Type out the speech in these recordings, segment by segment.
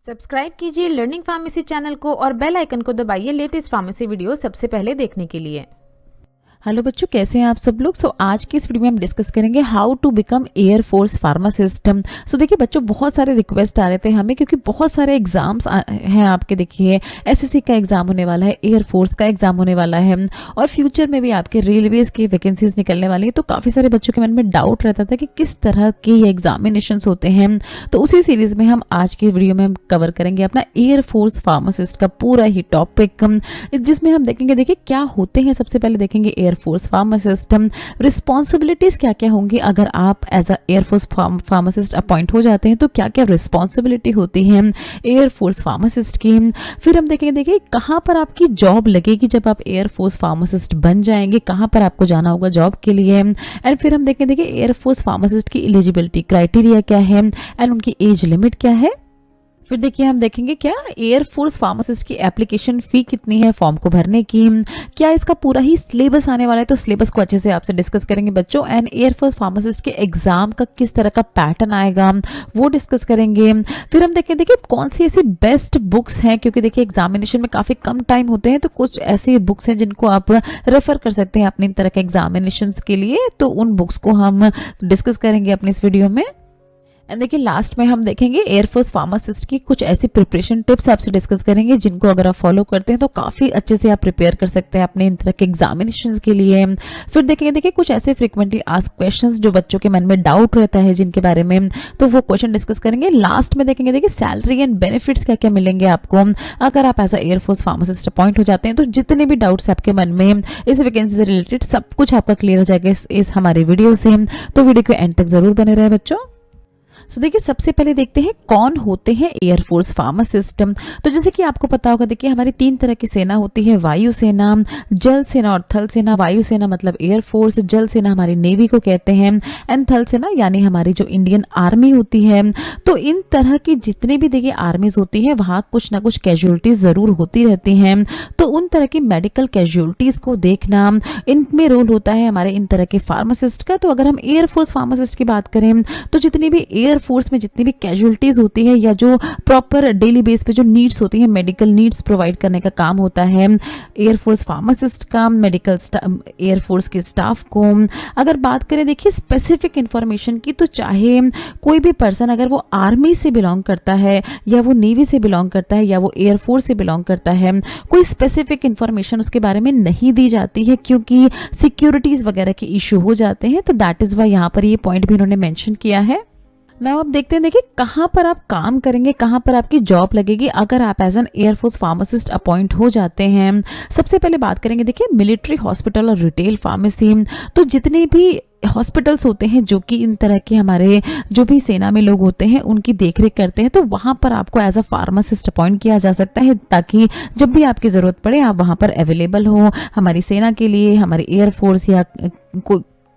Subscribe कीजिए learning pharmacy channel को और बेल आइकन को दबाइए लेटेस्ट फार्मेसी वीडियो सबसे पहले देखने के लिए। हेलो बच्चों, कैसे हैं आप सब लोग। आज की इस वीडियो में हम डिस्कस करेंगे how to become air force pharmacist. देखिए बच्चों, बहुत सारे रिक्वेस्ट आ रहे थे हमें क्योंकि बहुत सारे एग्जाम्स हैं आपके। देखिए एसएससी का एग्जाम होने वाला है, एयर फोर्स का एग्जाम होने वाला है और फ्यूचर में भी आपके रेलवेज की वैकेंसीज निकलने वाली है। तो काफ़ी सारे बच्चों के मन में डाउट रहता था कि किस तरह के ये एग्जामिनेशन होते हैं। तो उसी सीरीज में हम आज की वीडियो में हम कवर करेंगे अपना एयर फोर्स फार्मासिस्ट का पूरा ही टॉपिक, जिसमें हम देखेंगे देखिए क्या होते हैं। सबसे पहले देखेंगे एयर फोर्स फार्मासिस्ट, रिस्पॉन्सिबिलिटीज क्या क्या होंगी अगर आप as a air force pharmacist appoint हो जाते हैं, तो क्या क्या रिस्पॉन्सिबिलिटी होती है एयर फोर्स फार्मासिस्ट की। फिर हम देखेंगे देखिए कहाँ पर आपकी जॉब लगेगी जब आप एयर फोर्स फार्मासिस्ट बन जाएंगे, कहाँ पर आपको जाना होगा जॉब के लिए। एंड फिर हम देखेंगे देखिए एयर फोर्स फार्मासिस्ट की एलिजिबिलिटी क्राइटेरिया क्या है एंड उनकी एज लिमिट क्या है। फिर देखिए हम देखेंगे क्या एयर फोर्स फार्मासिस्ट की एप्लीकेशन फी कितनी है फॉर्म को भरने की, क्या इसका पूरा ही सिलेबस आने वाला है, तो सिलेबस को अच्छे से आपसे डिस्कस करेंगे बच्चों। एंड एयर फोर्स फार्मासिस्ट के एग्जाम का किस तरह का पैटर्न आएगा वो डिस्कस करेंगे। फिर हम देखेंगे देखिए कौन सी ऐसी बेस्ट बुक्स हैं, क्योंकि देखिए एग्जामिनेशन में काफी कम टाइम होते हैं, तो कुछ ऐसी बुक्स हैं जिनको आप रेफर कर सकते हैं अपनी तरह के एग्जामिनेशन के लिए। तो उन बुक्स को हम डिस्कस करेंगे अपनी इस वीडियो में। एंड देखिए लास्ट में हम देखेंगे एयर फोर्स फार्मासिस्ट की कुछ ऐसी प्रिपरेशन टिप्स आपसे डिस्कस करेंगे जिनको अगर आप फॉलो करते हैं तो काफी अच्छे से आप प्रिपेयर कर सकते हैं अपने इन तरह के एग्जामिनेशंस के लिए। फिर देखेंगे देखिए कुछ ऐसे फ्रिक्वेंटली आस्क्ड क्वेश्चंस जो बच्चों के मन में डाउट रहता है जिनके बारे में, तो वो क्वेश्चन डिस्कस करेंगे। लास्ट में देखेंगे देखिए सैलरी एंड बेनिफिट्स क्या क्या मिलेंगे आपको अगर आप as a air force pharmacist appoint हो जाते हैं। तो जितने भी डाउट्स आपके मन में इस वैकेंसी से रिलेटेड सब कुछ आपका क्लियर हो जाएगा इस हमारे वीडियो से। तो वीडियो के एंड तक जरूर बने रहे बच्चों। देखिए सबसे पहले देखते हैं कौन होते हैं एयर फोर्स फार्मासिस्ट। तो जैसे कि आपको पता होगा देखिए हमारी तीन तरह की सेना होती है, वायु सेना, जल सेना और थल सेना। वायु सेना मतलब एयर फोर्स, जल सेना हमारी नेवी को कहते हैं एंड थल सेना यानी हमारी जो इंडियन आर्मी होती है। तो इन तरह की जितनी भी देखिए आर्मीज होती है वहां कुछ ना कुछ कैजुअलिटीज जरूर होती रहती हैं। तो उन तरह की मेडिकल कैजुअलिटीज को देखना इनमें रोल होता है हमारे इन तरह के फार्मासिस्ट का। तो अगर हम एयर फोर्स फार्मासिस्ट की बात करें तो जितनी भी एयर फोर्स में जितनी भी कैजुअलिटीज होती है या जो प्रॉपर डेली बेस पे जो नीड्स होती है, मेडिकल नीड्स प्रोवाइड करने का काम होता है एयर फोर्स फार्मासिस्ट का, मेडिकल एयर फोर्स के स्टाफ को। अगर बात करें देखिए स्पेसिफिक इंफॉर्मेशन की, तो चाहे कोई भी पर्सन अगर वो आर्मी से बिलोंग करता है या वो नेवी से बिलोंग करता है या वो एयर फोर्स से बिलोंग करता है, कोई स्पेसिफिक इंफॉर्मेशन उसके बारे में नहीं दी जाती है क्योंकि सिक्योरिटीज वगैरह के इश्यू हो जाते हैं। तो दैट इज वाई यहाँ पर ये पॉइंट भी उन्होंने मेंशन किया है। नाउ आप देखते हैं देखिए कहाँ पर आप काम करेंगे, कहाँ पर आपकी जॉब लगेगी अगर आप as an air force pharmacist appoint हो जाते हैं। सबसे पहले बात करेंगे देखिए मिलिट्री हॉस्पिटल और रिटेल फार्मेसी। तो जितने भी हॉस्पिटल्स होते हैं जो कि इन तरह के हमारे जो भी सेना में लोग होते हैं उनकी देखरेख करते हैं, तो वहां पर आपको एज अ फार्मासिस्ट अपॉइंट किया जा सकता है ताकि जब भी आपकी जरूरत पड़े आप वहां पर अवेलेबल हो हमारी सेना के लिए, हमारी एयर फोर्स या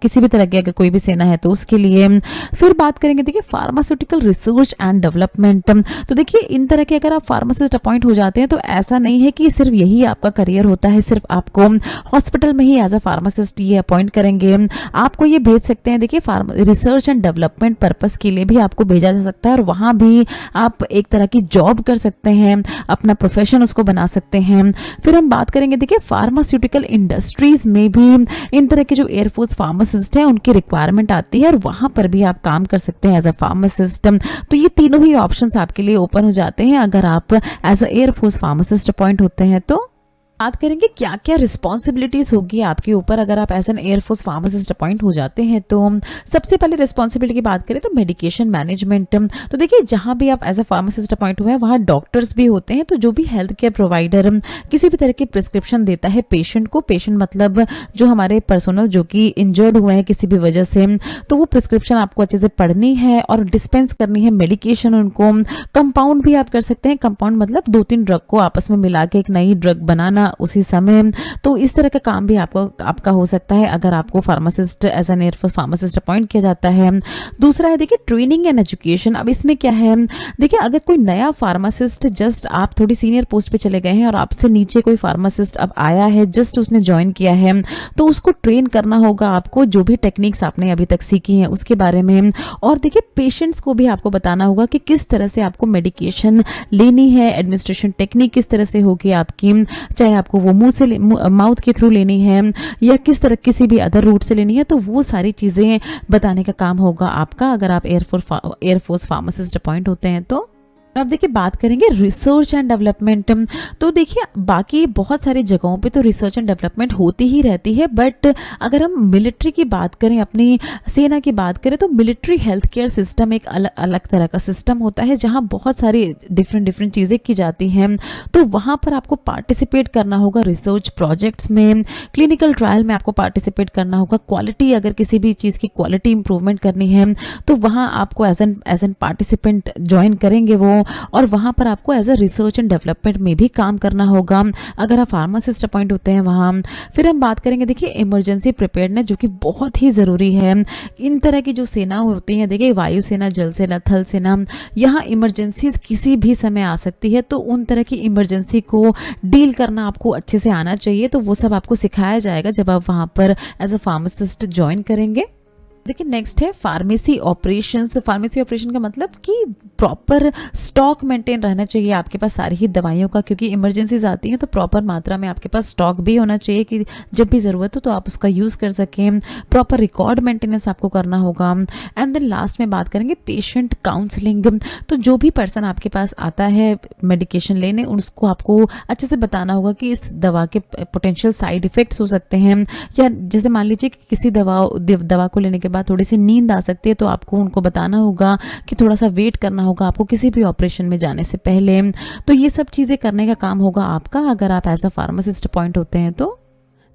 किसी भी तरह की अगर कोई भी सेना है तो उसके लिए। फिर बात करेंगे देखिए फार्मास्यूटिकल रिसर्च एंड डेवलपमेंट। तो देखिए इन तरह के अगर आप फार्मासिस्ट अपॉइंट हो जाते हैं तो ऐसा नहीं है कि सिर्फ यही आपका करियर होता है, सिर्फ आपको हॉस्पिटल में ही एज अ फार्मासिस्ट ये अपॉइंट करेंगे। आपको ये भेज सकते हैं देखिए रिसर्च एंड डेवलपमेंट पर्पस के लिए भी आपको भेजा जा सकता है और वहां भी आप एक तरह की जॉब कर सकते हैं, अपना प्रोफेशन उसको बना सकते हैं। फिर हम बात करेंगे देखिए फार्मास्यूटिकल इंडस्ट्रीज में भी इन तरह के जो एयरफोर्स फार्मासिस्ट है उनकी रिक्वायरमेंट आती है और वहां पर भी आप काम कर सकते हैं एज अ फार्मासिस्ट। तो ये तीनों ही ऑप्शंस आपके लिए ओपन हो जाते हैं अगर आप as a air force pharmacist appoint होते हैं। तो बात करेंगे क्या क्या रिस्पॉन्सिबिलिटीज होगी आपके ऊपर अगर आप as an air force pharmacist appoint हो जाते हैं। तो सबसे पहले रिस्पॉन्सिबिलिटी की बात करें तो मेडिकेशन मैनेजमेंट। तो देखिए जहां भी आप एज अ फार्मासिस्ट अपॉइंट हुए हैं वहां डॉक्टर्स भी होते हैं, तो जो भी हेल्थ केयर प्रोवाइडर किसी भी तरह की प्रिस्क्रिप्शन देता है पेशेंट को, पेशेंट मतलब जो हमारे पर्सनल जो कि इंजर्ड हुए हैं किसी भी वजह से, तो वो प्रिस्क्रिप्शन आपको अच्छे से पढ़नी है और डिस्पेंस करनी है मेडिकेशन उनको। कंपाउंड भी आप कर सकते हैं, कंपाउंड मतलब 2-3 ड्रग को आपस में मिला के एक नई ड्रग बनाना, उसी समय। तो इस तरह का काम भी आपका हो सकता है अगर आपको pharmacist as an air force pharmacist appoint किया जाता है। दूसरा है देखिए ट्रेनिंग एंड एजुकेशन। अब इसमें क्या है, देखिए अगर कोई नया फार्मासिस्ट, जस्ट आप थोड़ी सीनियर पोस्ट पे चले गए हैं और आपसे नीचे कोई फार्मासिस्ट अब आया है, जस्ट उसने ज्वाइन किया है, तो उसको ट्रेन करना होगा आपको, जो भी टेक्निक्स आपने अभी तक सीखी हैं उसके बारे में। और देखिए पेशेंट्स को भी आपको बताना होगा कि किस तरह से आपको मेडिकेशन लेनी है, एडमिनिस्ट्रेशन टेक्निक किस तरह से होगी आपकी, चाहे आपको वो मुंह से माउथ के थ्रू लेनी है या किस तरह किसी भी अदर रूट से लेनी है, तो वो सारी चीज़ें बताने का काम होगा आपका अगर आप एयरफोर्स फार्मासिस्ट अपॉइंट होते हैं तो। अब देखिए बात करेंगे रिसर्च एंड डेवलपमेंट। तो देखिए बाकी बहुत सारी जगहों पे तो रिसर्च एंड डेवलपमेंट होती ही रहती है, बट अगर हम मिलिट्री की बात करें, अपनी सेना की बात करें, तो मिलिट्री हेल्थ केयर सिस्टम एक अलग तरह का सिस्टम होता है जहां बहुत सारी डिफरेंट चीज़ें की जाती हैं। तो वहाँ पर आपको पार्टिसिपेट करना होगा रिसर्च प्रोजेक्ट्स में, क्लिनिकल ट्रायल में आपको पार्टिसिपेट करना होगा, क्वालिटी अगर किसी भी चीज़ की क्वालिटी इंप्रूवमेंट करनी है तो वहाँ आपको एज एन पार्टिसिपेंट ज्वाइन करेंगे वो, और वहाँ पर आपको as a research and development में भी काम करना होगा अगर आप फार्मासिस्ट अपॉइंट होते हैं वहाँ। फिर हम बात करेंगे देखिए इमरजेंसी प्रिपेयर्डनेस, जो कि बहुत ही ज़रूरी है। इन तरह की जो सेना होती हैं, देखिए वायुसेना, जल सेना, थल सेना, यहाँ इमरजेंसीज किसी भी समय आ सकती है, तो उन तरह की इमरजेंसी को डील करना आपको अच्छे से आना चाहिए। तो वो सब आपको सिखाया जाएगा जब आप वहाँ पर एज अ फार्मासिस्ट ज्वाइन करेंगे। देखिए नेक्स्ट है फार्मेसी ऑपरेशंस। फार्मेसी ऑपरेशन का मतलब कि प्रॉपर स्टॉक मेंटेन रहना चाहिए आपके पास सारी ही दवाइयों का, क्योंकि इमरजेंसीज आती हैं तो प्रॉपर मात्रा में आपके पास स्टॉक भी होना चाहिए कि जब भी ज़रूरत हो तो आप उसका यूज़ कर सकें। प्रॉपर रिकॉर्ड मेंटेनेंस आपको करना होगा। एंड देन लास्ट में बात करेंगे पेशेंट काउंसलिंग। तो जो भी पर्सन आपके पास आता है मेडिकेशन लेने, उसको आपको अच्छे से बताना होगा कि इस दवा के पोटेंशियल साइड इफ़ेक्ट्स हो सकते हैं, या जैसे मान लीजिए कि किसी दवा को लेने के बाद थोड़ी सी नींद आ सकती है, तो आपको उनको बताना होगा कि थोड़ा सा वेट करना होगा आपको किसी भी ऑपरेशन में जाने से पहले। तो ये सब चीज़ें करने का काम होगा आपका अगर आप एज अ फार्मासिस्ट अपॉइंट होते हैं तो।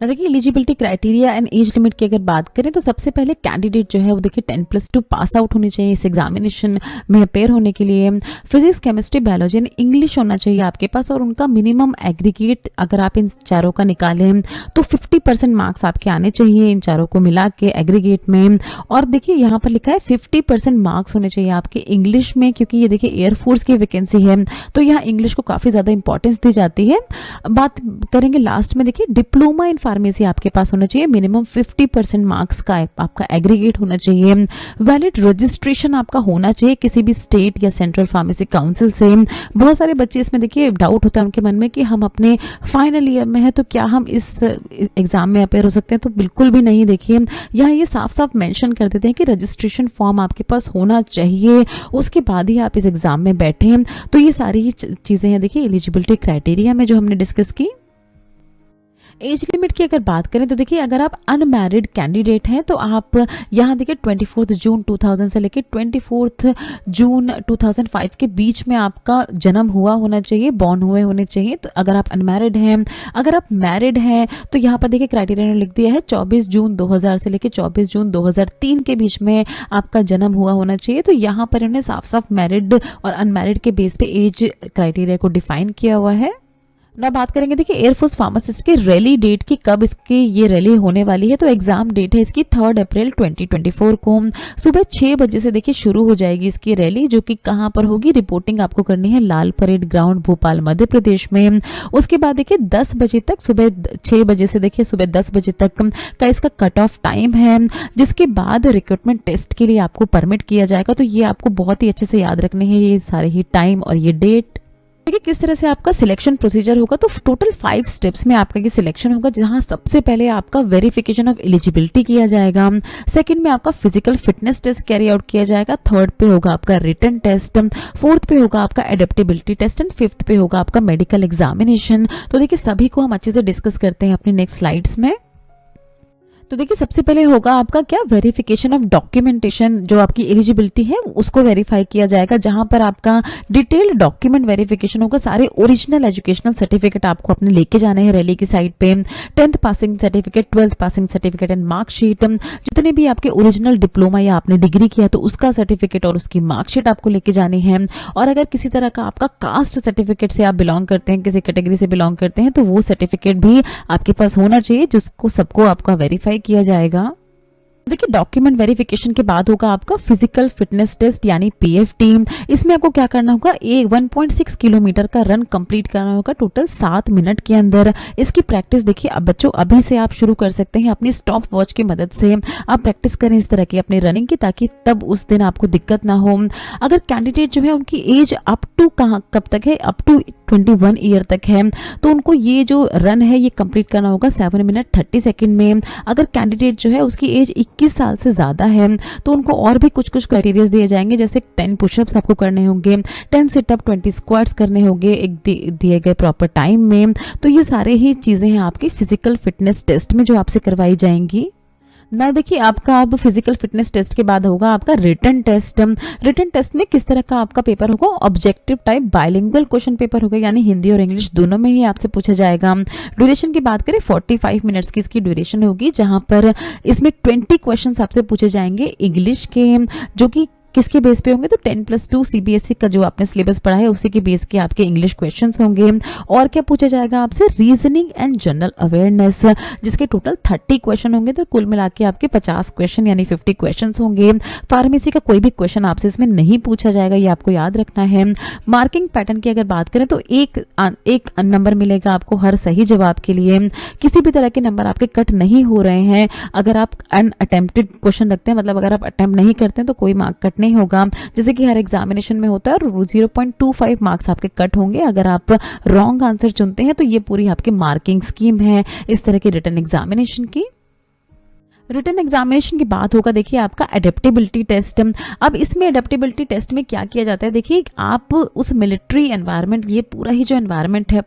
देखिए eligibility criteria and age limit की अगर बात करें तो सबसे पहले कैंडिडेट जो है वो देखिए 10+2 पास आउट होनी चाहिए इस एग्जामिनेशन में अपेयर होने के लिए। Physics, chemistry, biology and English होना चाहिए आपके पास, और उनका मिनिमम एग्रीगेट अगर आप इन चारों का निकालें तो 50% मार्क्स आपके आने चाहिए इन चारों को मिला के एग्रीगेट में। और देखिए यहाँ पर लिखा है 50% मार्क्स होने चाहिए आपके इंग्लिश में, क्योंकि ये देखिए एयरफोर्स की वैकेंसी है तो यहाँ इंग्लिश को काफ़ी ज़्यादा इंपॉर्टेंस दी जाती है। बात करेंगे लास्ट में, देखिए डिप्लोमा इन फार्मेसी आपके पास होना चाहिए, मिनिमम 50% मार्क्स का आपका एग्रीगेट होना चाहिए। वैलिड रजिस्ट्रेशन आपका होना चाहिए किसी भी स्टेट या सेंट्रल फार्मेसी काउंसिल से। बहुत सारे बच्चे इसमें देखिए डाउट होता है उनके मन में कि हम अपने फाइनल ईयर में है तो क्या हम इस एग्जाम में अपेयर हो सकते हैं, तो बिल्कुल भी नहीं। देखिए यहाँ ये साफ साफ मेंशन कर देते हैं कि रजिस्ट्रेशन फॉर्म आपके पास होना चाहिए, उसके बाद ही आप इस एग्जाम में बैठें। तो ये सारी ही चीज़ें हैं देखिए एलिजिबिलिटी क्राइटेरिया में जो हमने डिस्कस की। एज लिमिट की अगर बात करें तो देखिए अगर आप अनमैरिड कैंडिडेट हैं तो आप यहाँ देखिए 24 जून 2000 से लेकर 24 जून 2005 के बीच में आपका जन्म हुआ होना चाहिए, बॉर्न हुए होने चाहिए। तो अगर आप अनमैरिड हैं, अगर आप मैरिड हैं तो यहाँ पर देखिए क्राइटेरिया ने लिख दिया है 24 जून 2000 से लेकर 24 जून 2003 के बीच में आपका जन्म हुआ होना चाहिए। तो यहाँ पर इन्होंने साफ साफ मैरिड और अनमैरिड के बेस पे एज क्राइटेरिया को डिफाइन किया हुआ है। ना बात करेंगे देखिए एयरफोर्स फार्मासिस्ट की रैली डेट की, कब इसकी ये रैली होने वाली है। तो एग्जाम डेट है इसकी 3 अप्रैल 2024 को सुबह 6 बजे से देखिए शुरू हो जाएगी इसकी रैली, जो कि कहाँ पर होगी, रिपोर्टिंग आपको करनी है लाल परेड ग्राउंड भोपाल मध्य प्रदेश में। उसके बाद देखिए 10 बजे तक, सुबह 6 बजे से देखिए सुबह 10 बजे तक का इसका कट ऑफ टाइम है, जिसके बाद रिक्रूटमेंट टेस्ट के लिए आपको परमिट किया जाएगा। तो ये आपको बहुत ही अच्छे से याद रखने हैं ये सारे ही टाइम और ये डेट। देखिए किस तरह से आपका सिलेक्शन प्रोसीजर होगा। तो टोटल 5 स्टेप्स में आपका ये सिलेक्शन होगा, जहां सबसे पहले आपका वेरिफिकेशन ऑफ एलिजिबिलिटी किया जाएगा, सेकंड में आपका physical fitness test carry out किया जाएगा, थर्ड पे होगा आपका रिटन टेस्ट, फोर्थ पे होगा आपका एडेप्टेबिलिटी टेस्ट एंड फिफ्थ पे होगा आपका मेडिकल एग्जामिनेशन। तो देखिए सभी को हम अच्छे से डिस्कस करते हैं अपनी नेक्स्ट स्लाइड्स में। तो देखिए सबसे पहले होगा आपका क्या वेरिफिकेशन ऑफ डॉक्यूमेंटेशन, जो आपकी एलिजिबिलिटी है उसको वेरीफाई किया जाएगा, जहां पर आपका डिटेल्ड डॉक्यूमेंट वेरिफिकेशन होगा। सारे ओरिजिनल एजुकेशनल सर्टिफिकेट आपको अपने लेके जाने हैं रैली की साइड पे, 10th passing certificate, 12th passing certificate and marksheet, जितने भी आपके ओरिजिनल डिप्लोमा या आपने डिग्री किया तो उसका सर्टिफिकेट और उसकी मार्कशीट आपको लेके जानी है। और अगर किसी तरह का आपका कास्ट सर्टिफिकेट से आप बिलोंग करते हैं, किसी कैटेगरी से बिलोंग करते हैं, तो वो सर्टिफिकेट भी आपके पास होना चाहिए, जिसको सबको आपका वेरीफाई किया जाएगा। देखिए डॉक्यूमेंट वेरिफिकेशन के बाद होगा आपका फिजिकल फिटनेस टेस्ट यानी पीएफटी। इसमें आपको क्या करना होगा, 1.6 किलोमीटर का रन कंप्लीट करना होगा टोटल 7 मिनट के अंदर। इसकी प्रैक्टिस देखिए अब बच्चों अभी से आप शुरू कर सकते हैं, अपनी स्टॉप वॉच की मदद से आप प्रैक्टिस करें इस तरह की अपनी रनिंग की, ताकि तब उस दिन आपको दिक्कत ना हो। अगर कैंडिडेट जो है उनकी एज अप टू कब तक है, अप टू 21 ईयर तक है, तो उनको ये जो रन है ये कंप्लीट करना होगा 7 मिनट 30 सेकेंड में। अगर कैंडिडेट जो है उसकी एज 21 साल से ज़्यादा है तो उनको और भी कुछ क्राइटेरियाज दिए जाएंगे, जैसे 10 पुशअप्स आपको करने होंगे, 10 सिटअप, 20 स्क्वाट्स करने होंगे एक दिए गए प्रॉपर टाइम में। तो ये सारे ही चीज़ें हैं आपकी फिजिकल फिटनेस टेस्ट में जो आपसे करवाई जाएंगी ना। देखिए आपका अब फिजिकल फिटनेस टेस्ट के बाद होगा आपका रिटन टेस्ट। रिटन टेस्ट में किस तरह का आपका पेपर होगा, objective type bilingual question paper होगा, यानी हिंदी और इंग्लिश दोनों में ही आपसे पूछा जाएगा। ड्यूरेशन की बात करें 45 मिनट्स की इसकी ड्यूरेशन होगी, जहां पर इसमें 20 क्वेश्चन आपसे पूछे जाएंगे इंग्लिश के, जो कि किसके बेस पे होंगे, तो 10+2 सीबीएसई का जो आपने सिलेबस पढ़ा है उसी के बेस के आपके इंग्लिश क्वेश्चंस होंगे। और क्या पूछा जाएगा आपसे, रीजनिंग एंड जनरल अवेयरनेस, जिसके टोटल 30 क्वेश्चन होंगे, तो कुल मिला के आपके 50 क्वेश्चन यानी 50 क्वेश्चन होंगे। फार्मेसी का कोई भी क्वेश्चन आपसे इसमें नहीं पूछा जाएगा, ये आपको याद रखना है। मार्किंग पैटर्न की अगर बात करें तो एक नंबर मिलेगा आपको हर सही जवाब के लिए। किसी भी तरह के नंबर आपके कट नहीं हो रहे हैं। अगर आप अनअटेम्प्टेड क्वेश्चन रखते हैं, मतलब अगर आप अटेम्प्ट नहीं करते हैं, तो कोई मार्क कट नहीं होगा, जैसे कि हर एग्जामिनेशन में होता है। और 0.25 मार्क्स आपके कट होंगे अगर आप रॉन्ग आंसर चुनते हैं। तो ये पूरी आपकी मार्किंग स्कीम है इस तरह की रिटन एग्जामिनेशन की। रिटन एग्जामिनेशन की बात होगा देखिए आपका एडेप्टेबिलिटी टेस्ट। अब इसमें एडेप्टेबिलिटी टेस्ट में क्या किया जाता है, देखिए आप उस मिलिट्री एनवायरनमेंट, ये पूरा ही जो एनवायरनमेंट है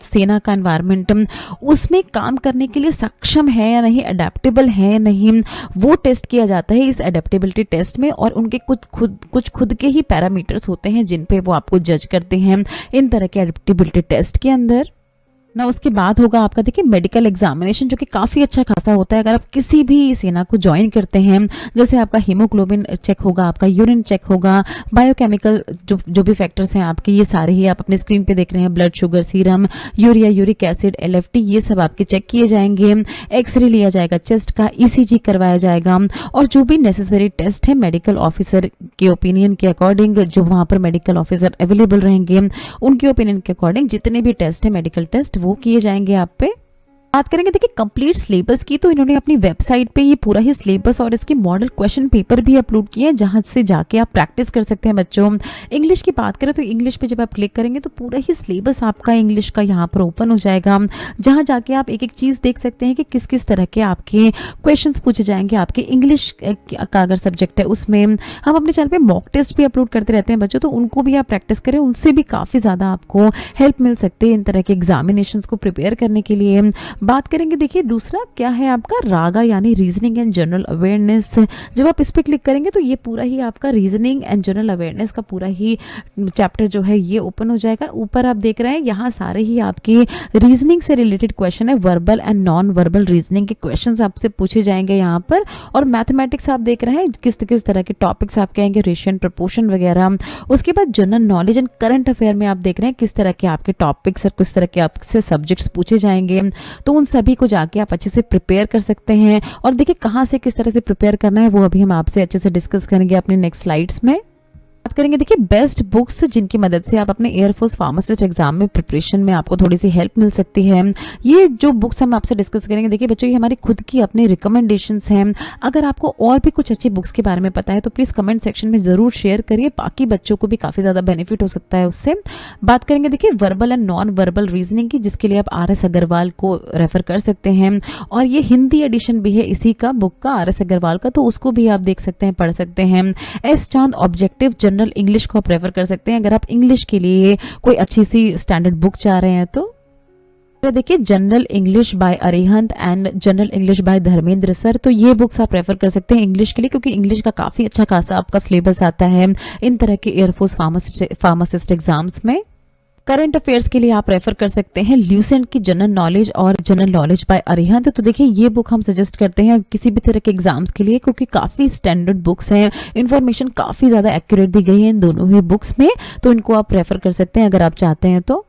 सेना का एनवायरनमेंट, उसमें काम करने के लिए सक्षम है या नहीं, अडेप्टेबल है या नहीं, वो टेस्ट किया जाता है इस एडेप्टेबिलिटी टेस्ट में। और उनके कुछ खुद के ही पैरामीटर्स होते हैं जिन पे वो आपको जज करते हैं इन तरह के एडेप्टेबिलिटी टेस्ट के अंदर ना। उसके बाद होगा आपका देखिए मेडिकल एग्जामिनेशन, जो कि काफ़ी अच्छा खासा होता है अगर आप किसी भी सेना को ज्वाइन करते हैं। जैसे आपका हीमोग्लोबिन चेक होगा, आपका यूरिन चेक होगा, बायोकेमिकल जो भी फैक्टर्स हैं आपके, ये सारे ही आप अपने स्क्रीन पे देख रहे हैं, blood sugar, serum, urea, uric acid, LFT, ये सब आपके चेक किए जाएंगे। एक्सरे लिया जाएगा चेस्ट का, ईसीजी करवाया जाएगा। और जो भी नेसेसरी टेस्ट है मेडिकल ऑफिसर के ओपिनियन के अकॉर्डिंग, जो वहाँ पर मेडिकल ऑफिसर अवेलेबल रहेंगे उनके ओपिनियन के अकॉर्डिंग जितने भी टेस्ट है मेडिकल टेस्ट वो किए जाएंगे आप पे। बात करेंगे देखिए कंप्लीट सिलेबस की, तो इन्होंने अपनी वेबसाइट पे ये पूरा ही सिलेबस और इसके मॉडल क्वेश्चन पेपर भी अपलोड किए हैं, जहां से जाके आप प्रैक्टिस कर सकते हैं बच्चों। इंग्लिश की बात करें तो इंग्लिश पे जब आप क्लिक करेंगे तो पूरा ही सिलेबस आपका इंग्लिश का यहाँ पर ओपन हो जाएगा, जहां जाके आप एक एक चीज़ देख सकते हैं कि किस किस तरह के आपके क्वेश्चन पूछे जाएंगे आपके इंग्लिश का अगर सब्जेक्ट है उसमें। हम अपने चैनल पर मॉक टेस्ट भी अपलोड करते रहते हैं बच्चों, तो उनको भी आप प्रैक्टिस करें, उनसे भी काफ़ी ज़्यादा आपको हेल्प मिल सकती है इन तरह के एग्जामिनेशन को प्रिपेयर करने के लिए। बात करेंगे देखिए दूसरा क्या है आपका रागा यानी रीजनिंग एंड जनरल अवेयरनेस। जब आप इस पे क्लिक करेंगे तो ये पूरा ही आपका रीजनिंग एंड जनरल अवेयरनेस का पूरा ही चैप्टर जो है ये ओपन हो जाएगा। ऊपर आप देख रहे हैं यहाँ सारे ही आपके रीजनिंग से रिलेटेड क्वेश्चन है, verbal and non verbal reasoning के क्वेश्चन आपसे पूछे जाएंगे यहाँ पर। और मैथमेटिक्स आप देख रहे हैं किस किस तरह के टॉपिक्स आप कहेंगे, रेशियो एंड प्रपोर्शन वगैरह। उसके बाद general knowledge and current affair में आप देख रहे हैं किस तरह के आपके टॉपिक्स और किस तरह के आपसे सब्जेक्ट्स पूछे जाएंगे, तो उन सभी को जाके आप अच्छे से प्रिपेयर कर सकते हैं। और देखिए कहाँ से किस तरह से प्रिपेयर करना है वो अभी हम आपसे अच्छे से डिस्कस करेंगे अपने नेक्स्ट स्लाइड्स में। बात करेंगे देखिए बेस्ट बुक्स जिनकी मदद से आप अपने एयरफोर्स फार्मासिस्ट एग्जाम में प्रिपरेशन में आपको थोड़ी सी हेल्प मिल सकती है। ये जो बुक्स हम आपसे डिस्कस करेंगे देखिए बच्चों, ये हमारी खुद की अपनी रिकमेंडेशंस हैं। अगर आपको और भी कुछ अच्छी बुक्स के बारे में पता है तो प्लीज़ कमेंट सेक्शन में ज़रूर शेयर करिए, बाकी बच्चों को भी काफ़ी ज़्यादा बेनिफिट हो सकता है उससे। बात करेंगे देखिए verbal and non verbal reasoning की, जिसके लिए आप RS अग्रवाल को रेफर कर सकते हैं। और ये हिंदी एडिशन भी है इसी का बुक का, RS अग्रवाल का, तो उसको भी आप देख सकते हैं, पढ़ सकते हैं। S चांद ऑब्जेक्टिव जनरल इंग्लिश को आप रेफर कर सकते हैं अगर आप इंग्लिश के लिए कोई अच्छी सी स्टैंडर्ड बुक चाह रहे हैं तो। तो देखिए general English by Arihant and general English by Dharmendra sir, तो ये बुक्स आप रेफर कर सकते हैं इंग्लिश के लिए, क्योंकि इंग्लिश का काफ़ी अच्छा खासा आपका सिलेबस आता है इन तरह के एयरफोर्स फार्मासिस्ट एग्जाम्स में। करंट अफेयर्स के लिए आप रेफर कर सकते हैं ल्यूसेंट की जनरल नॉलेज और जनरल नॉलेज बाय अरिहंत। तो देखिए ये बुक हम सजेस्ट करते हैं किसी भी तरह के एग्जाम्स के लिए, क्योंकि काफ़ी स्टैंडर्ड बुक्स हैं, इन्फॉर्मेशन काफ़ी ज़्यादा एक्यूरेट दी गई है इन दोनों ही बुक्स में, तो इनको आप रेफर कर सकते हैं अगर आप चाहते हैं तो।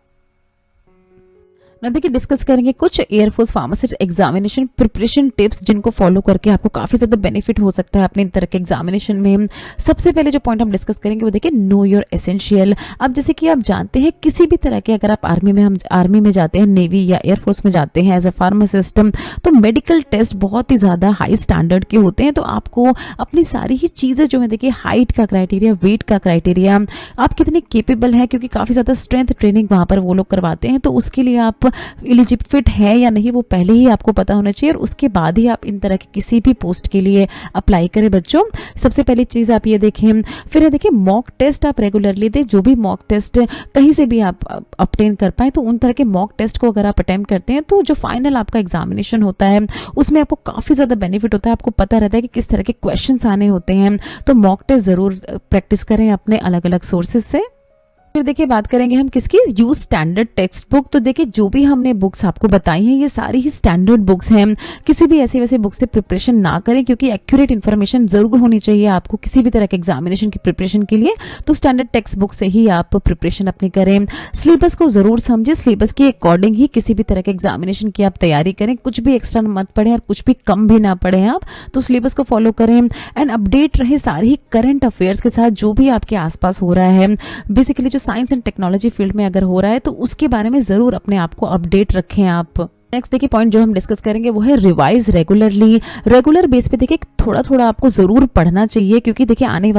ना देखिए डिस्कस करेंगे कुछ air force pharmacist examination preparation tips जिनको फॉलो करके आपको काफी ज्यादा बेनिफिट हो सकता है अपने इन तरह के एग्जामिनेशन में। सबसे पहले जो पॉइंट हम डिस्कस करेंगे वो देखिए नो योर एसेंशियल। अब जैसे कि आप जानते हैं किसी भी तरह के अगर आप आर्मी में जाते हैं, नेवी या एयरफोर्स में जाते हैं एज अ फार्मासिस्ट, तो मेडिकल टेस्ट बहुत ही ज्यादा हाई स्टैंडर्ड के होते हैं। तो आपको अपनी सारी ही चीजें जो है देखिए हाइट का क्राइटेरिया, वेट का क्राइटेरिया, आप कितने केपेबल हैं, क्योंकि काफी ज्यादा स्ट्रेंथ ट्रेनिंग वहां पर वो लोग करवाते हैं, तो उसके लिए आप एलिजिबल फिट है या नहीं वो पहले ही आपको पता होना चाहिए, और उसके बाद ही आप इन तरह के किसी भी पोस्ट के लिए अप्लाई करें बच्चों। सबसे पहली चीज आप ये देखें। फिर देखिए मॉक टेस्ट आप रेगुलरली दें, जो भी मॉक टेस्ट कहीं से भी आप ऑब्टेन कर पाए, तो उन तरह के मॉक टेस्ट को अगर आप अटेम्प्ट करते हैं तो जो फाइनल आपका एग्जामिनेशन होता है उसमें आपको काफी ज्यादा बेनिफिट होता है, आपको पता रहता है कि किस तरह के क्वेश्चंस आने होते हैं। तो मॉक टेस्ट जरूर प्रैक्टिस करें अपने अलग अलग सोर्सेज से। फिर देखिए बात करेंगे हम किसकी, यूज स्टैंडर्ड टेक्स्ट बुक। तो देखिए जो भी हमने बुक्स आपको बताई हैं ये सारी ही स्टैंडर्ड बुक्स हैं, किसी भी ऐसे वैसे बुक से प्रिपरेशन ना करें, क्योंकि एक्यूरेट इन्फॉर्मेशन जरूर होनी चाहिए आपको किसी भी तरह के एग्जामिनेशन की प्रिपरेशन के लिए। तो स्टैंडर्ड टेक्स्ट बुक से ही आप प्रिपरेशन अपनी करें। सिलेबस को जरूर समझे, सिलेबस के अकॉर्डिंग ही किसी भी तरह के एग्जामिनेशन की आप तैयारी करें, कुछ भी एक्स्ट्रा मत पढ़ें और कुछ भी कम भी ना पढ़ें आप, तो सिलेबस को फॉलो करें एंड अपडेट रहे सारे ही करंट अफेयर्स के साथ जो भी आपके आसपास हो रहा है। बेसिकली जो साइंस एंड टेक्नोलॉजी फील्ड में अगर हो रहा है तो उसके बारे में जरूर अपने आप को अपडेट रखें आप। नेक्स्ट देखिए पॉइंट जो हम डिस्कस करेंगे वो है रिवाइज रेगुलरली। रेगुलर बेस पे देखिए थोड़ा थोड़ा आपको जरूर पढ़ना चाहिए, क्योंकि देखिए आने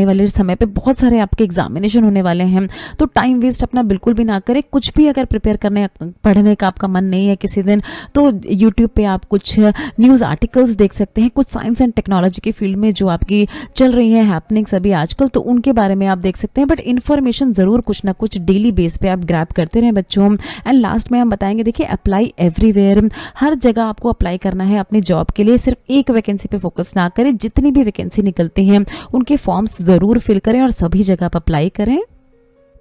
वाले समय पे बहुत सारे आपके एग्जामिनेशन होने वाले हैं, तो टाइम वेस्ट अपना बिल्कुल भी ना करें। कुछ भी अगर प्रिपेयर करने पढ़ने का आपका मन नहीं है किसी दिन, तो यूट्यूब पे आप कुछ न्यूज़ आर्टिकल्स देख सकते हैं, कुछ साइंस एंड टेक्नोलॉजी की फील्ड में जो आपकी चल रही है हैपनिंग्स अभी आजकल, तो उनके बारे में आप देख सकते हैं। बट इन्फॉर्मेशन जरूर कुछ ना कुछ डेली बेस पे आप ग्रैब करते रहें बच्चों। एंड लास्ट में हम बताएंगे देखिए अप्लाई एवरीवेयर। हर जगह आपको अप्लाई करना है अपनी जॉब के लिए, सिर्फ एक वैकेंसी पे फोकस ना करें, जितनी भी वैकेंसी निकलती हैं उनके फॉर्म्स जरूर फिल करें और सभी जगह आप अप्लाई करें।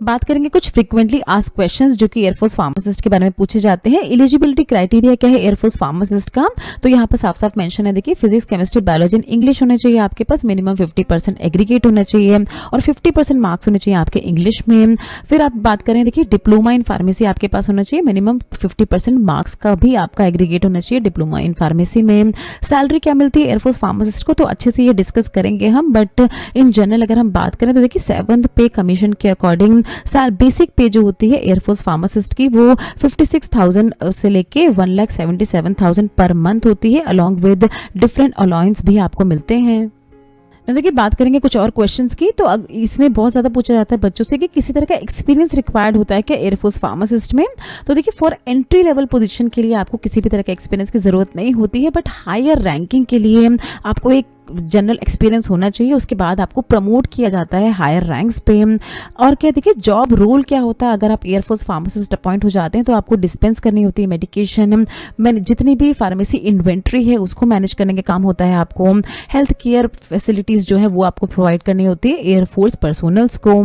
बात करेंगे कुछ फ्रीक्वेंटली आस्क्ड क्वेश्चंस जो कि एयरफोर्स फार्मासिस्ट के बारे में पूछे जाते हैं। एलिजिबिलिटी क्राइटेरिया क्या है एयरफोर्स फार्मासिस्ट का, तो यहाँ पर साफ साफ मेंशन है देखिए फिजिक्स केमिस्ट्री बायोलॉजी इंग्लिश होने चाहिए आपके पास, मिनिमम 50% एग्रीगेट होना चाहिए और 50% मार्क्स होने चाहिए आपके इंग्लिश में। फिर आप बात करें देखिए डिप्लोमा इन फार्मेसी आपके पास होना चाहिए, मिनिमम 50% मार्क्स का भी आपका एग्रीगेट होना चाहिए डिप्लोमा इन फार्मेसी में। सैलरी क्या मिलती है एयरफोर्स फार्मासिस्ट को, तो अच्छे से ये डिस्कस करेंगे हम, बट इन जनरल अगर हम बात करें तो देखिए 7th पे कमीशन के अकॉर्डिंग साल बेसिक पे जो होती है एयरफोर्स फार्मासिस्ट की वो 56,000 से लेके 1,77,000 पर मंथ होती है, अलॉन्ग विद डिफरेंट अलाउंस भी आपको मिलते हैं। देखिए बात करेंगे कुछ और क्वेश्चंस की, तो इसमें बहुत ज़्यादा पूछा जाता है बच्चों से कि किसी तरह का एक्सपीरियंस रिक्वायर्ड होता है क्या एयरफोर्स फार्मासिस्ट में। तो देखिए फॉर एंट्री लेवल पोजीशन के लिए आपको किसी भी तरह का एक्सपीरियंस की ज़रूरत नहीं होती है, बट हायर रैंकिंग के लिए आपको एक जनरल एक्सपीरियंस होना चाहिए, उसके बाद आपको प्रमोट किया जाता है हायर रैंक्स पे। और क्या देखिए जॉब रोल क्या होता है, अगर आप एयरफोर्स फार्मासिस्ट अपॉइंट हो जाते हैं तो आपको डिस्पेंस करनी होती है मेडिकेशन, जितनी भी फार्मेसी इन्वेंट्री है उसको मैनेज करने का काम होता है आपको। हेल्थ केयर फैसिलिटीज जो है वो आपको प्रोवाइड करनी होती है एयरफोर्स पर्सोनल्स को।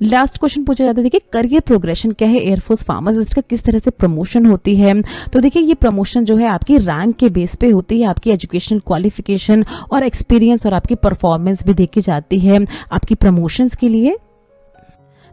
लास्ट क्वेश्चन पूछा जाता है देखिए करियर प्रोग्रेशन क्या है एयरफोर्स फार्मासिस्ट का, किस तरह से प्रमोशन होती है। तो देखिए ये प्रमोशन जो है आपकी रैंक के बेस पे होती है, आपकी एजुकेशनल क्वालिफिकेशन और एक्सपीरियंस और आपकी परफॉर्मेंस भी देखी जाती है आपकी प्रमोशंस के लिए।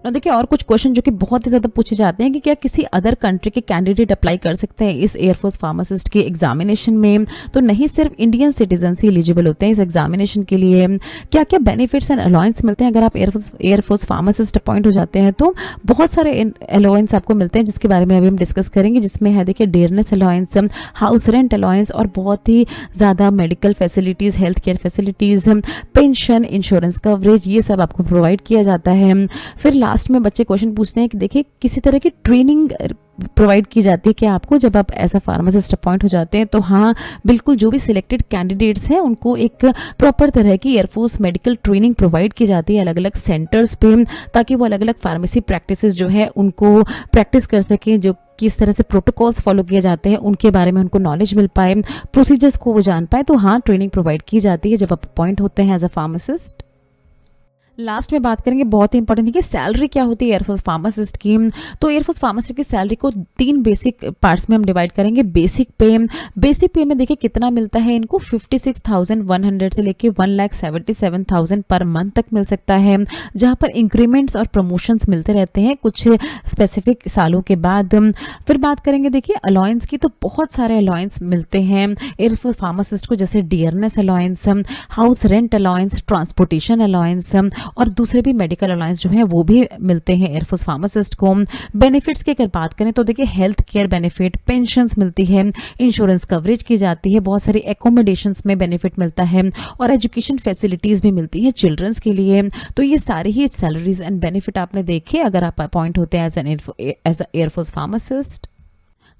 देखिए और कुछ क्वेश्चन जो कि बहुत ही ज्यादा पूछे जाते हैं कि क्या किसी अदर कंट्री के कैंडिडेट अप्लाई कर सकते हैं इस एयरफोर्स फार्मासिस्ट के एग्जामिनेशन में, तो नहीं, सिर्फ इंडियन सिटीजन ही एलिजिबल होते हैं इस एग्जामिनेशन के लिए। क्या क्या बेनिफिट्स एंड अलाउंस मिलते हैं अगर आप एयरफोर्स फार्मासिस्ट अपॉइंट हो जाते हैं, तो बहुत सारे अलाउंस आपको मिलते हैं जिसके बारे में अभी हम डिस्कस करेंगे, जिसमें है देखिए dearness allowance, house rent allowance और बहुत ही ज्यादा medical facilities, health care facilities, pension, insurance coverage, ये सब आपको प्रोवाइड किया जाता है। फिर लास्ट में बच्चे क्वेश्चन पूछते हैं कि देखिए किसी तरह की ट्रेनिंग प्रोवाइड की जाती है कि आपको जब आप एज अ फार्मासिस्ट अपॉइंट हो जाते हैं, तो हाँ बिल्कुल जो भी सिलेक्टेड कैंडिडेट्स हैं उनको एक प्रॉपर तरह की एयरफोर्स मेडिकल ट्रेनिंग प्रोवाइड की जाती है अलग अलग सेंटर्स पे, ताकि वो अलग अलग फार्मेसी प्रैक्टिसेस जो है उनको प्रैक्टिस कर सकें, जो किस तरह से प्रोटोकॉल्स फॉलो किए जाते हैं उनके बारे में उनको नॉलेज मिल पाए, प्रोसीजर्स को वो जान पाए। तो हाँ ट्रेनिंग प्रोवाइड की जाती है जब आप अपॉइंट होते हैं एज अ फार्मासिस्ट। लास्ट में बात करेंगे, बहुत ही इंपॉर्टेंट है कि सैलरी क्या होती है एयरफोर्स फार्मासिस्ट की। तो एयरफोर्स फार्मासिस्ट की सैलरी को 3 बेसिक पार्ट्स में हम डिवाइड करेंगे। बेसिक पे में देखिए कितना मिलता है इनको, 56,100 से लेके 1,77,000 पर मंथ तक मिल सकता है, जहाँ पर इंक्रीमेंट्स और प्रमोशंस मिलते रहते हैं कुछ स्पेसिफिक सालों के बाद। फिर बात करेंगे देखिए अलाउंस की, तो बहुत सारे अलाउंस मिलते हैं एयरफोर्स फार्मासिस्ट को, जैसे dearness allowance, house rent allowance, transportation allowance और दूसरे भी मेडिकल अलाउंस जो है वो भी मिलते हैं एयरफोर्स फार्मासिस्ट को। बेनिफिट्स की अगर बात करें तो देखिए हेल्थ केयर बेनिफिट, पेंशन्स मिलती है, इंश्योरेंस कवरेज की जाती है, बहुत सारी एकोमोडेशंस में बेनिफिट मिलता है और एजुकेशन फैसिलिटीज भी मिलती है चिल्ड्रंस के लिए। तो ये सारी ही सैलरीज एंड बेनिफिट आपने देखे अगर आप अपॉइंट होते हैं as a air force pharmacist.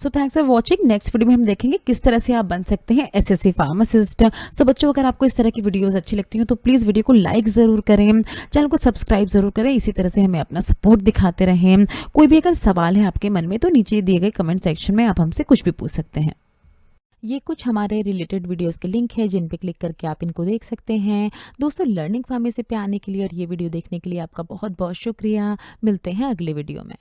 So thanks for watching. Next video में हम देखेंगे किस तरह से आप बन सकते हैं एसएससी फार्मासिस्ट। सो बच्चों अगर आपको इस तरह की वीडियोस अच्छी लगती हैं तो प्लीज़ वीडियो को लाइक ज़रूर करें, चैनल को सब्सक्राइब ज़रूर करें, इसी तरह से हमें अपना सपोर्ट दिखाते रहें। कोई भी अगर सवाल है आपके मन में तो नीचे दिए गए कमेंट सेक्शन में आप हमसे कुछ भी पूछ सकते हैं। ये कुछ हमारे रिलेटेड वीडियोस के लिंक है जिन पे क्लिक करके आप इनको देख सकते हैं। दोस्तों लर्निंग फार्मेसी पे आने के लिए और ये वीडियो देखने के लिए आपका बहुत बहुत शुक्रिया। मिलते हैं अगले वीडियो में।